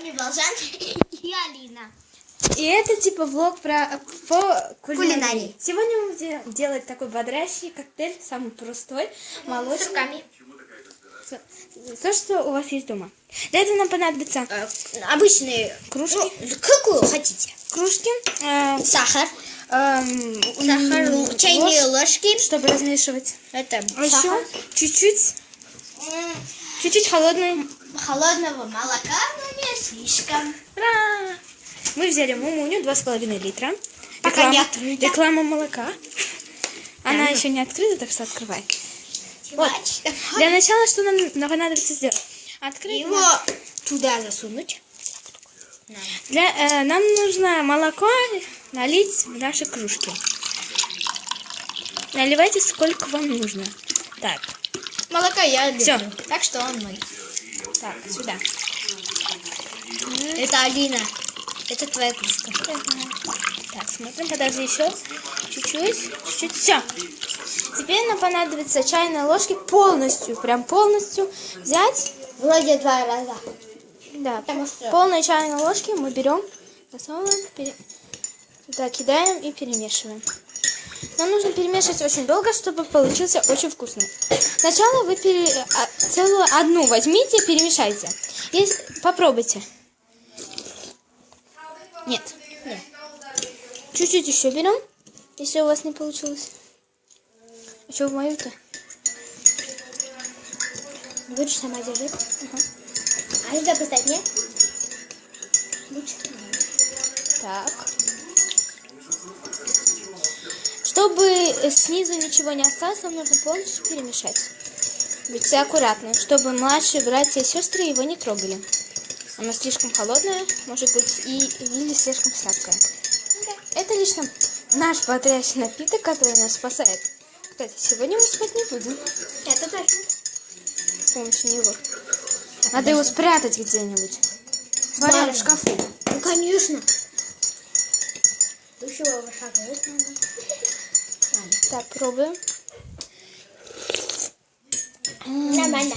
вами Волжан и Алина. И это типа влог по Кулинарии. Сегодня мы будем делать такой бодрящий коктейль, самый простой, молочный. С руками. То, что у вас есть дома. Для этого нам понадобятся Обычные кружки. Какую хотите? Кружки, Сахар. сахар, Чайные ложки. чтобы размешивать. Это А сахар. еще чуть-чуть холодной. Холодного молока, но не слишком. Ура! Мы взяли мумуню 2,5 литра. Пока не открыта. Реклама молока. Она еще не открыта, так что открывай. Вот. Для начала, что нам понадобится сделать? Открыть. Его туда засунуть. Нам нужно молоко налить в наши кружки. Наливайте сколько вам нужно. Так. Молоко я люблю. Всё. Так что он мой. Так, сюда. Это Алина. Это твоя кружка. Так, смотрим, подожди еще. Чуть-чуть. Все. Теперь нам понадобится чайные ложки полностью, прям полностью взять. Вроде 2 раза. Да, Потому что- полные чайные ложки мы берем, засовываем, туда кидаем и перемешиваем. Нам нужно перемешивать очень долго, чтобы получился очень вкусный. Сначала вы целую одну возьмите, перемешайте. Попробуйте. Нет. Чуть-чуть еще берем, если у вас не получилось. А что в мою-то? Будешь сама держать? А сюда поставить, нет? Лучше. Так. Чтобы снизу ничего не осталось, нам нужно полностью перемешать. Будьте аккуратны, чтобы младшие братья и сестры его не трогали. Оно слишком холодное, может быть, или слишком сладкое. Это лично наш бодрящий напиток, который нас спасает. Кстати, сегодня мы спать не будем Это точно. с помощью него. Надо его спрятать где-нибудь. В шкафу. Ну, конечно. Душевого шага надо. Так, пробуем. Нормально.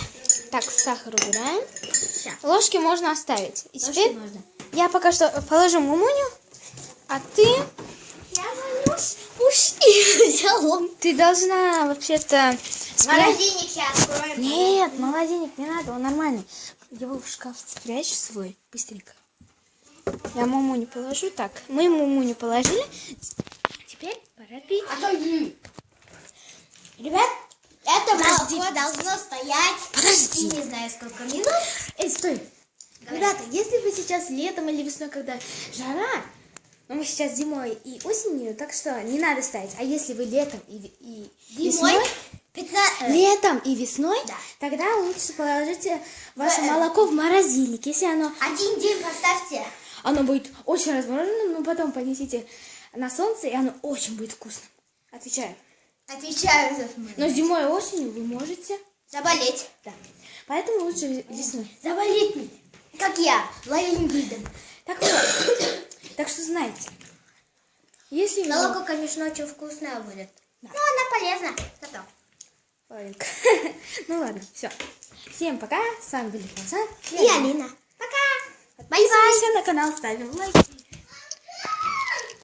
Так, сахар убираем. Всё. Ложки можно оставить. И Ложки теперь можно. я пока что положу мумуню, а ты Ты должна вообще-то... Морозильник сейчас откроем. Нет, молоденек, не надо, он нормальный. Его в шкаф спрячь свой, быстренько. Я мумуню положу. Так, мы мумуню положили. Теперь пора пить. Ребят, это молоко должно стоять. Подожди. Не знаю, сколько минут. Эй, стой. Ребята, если вы сейчас летом или весной, когда жара, но мы сейчас зимой и осенью, так что не надо ставить. А если вы летом и весной, летом и весной, Да. тогда лучше положите ваше молоко в морозильник. Если оно 1 день поставьте. будет очень размороженным, но потом понесите на солнце, и оно очень будет вкусным. Отвечаю. Отвечаю за смысл. Но зимой и осенью вы можете... Заболеть. Да. Поэтому лучше весной. Заболеть, как я, ловим видом. Так вот. Так что знаете. Если вы... Молоко, конечно, очень вкусное будет. Да. Но она полезна. Зато. Ладненько. Ну ладно, все. Всем пока. С вами были Волжан И Алина. Пока. Подписываемся на канал, ставим лайки.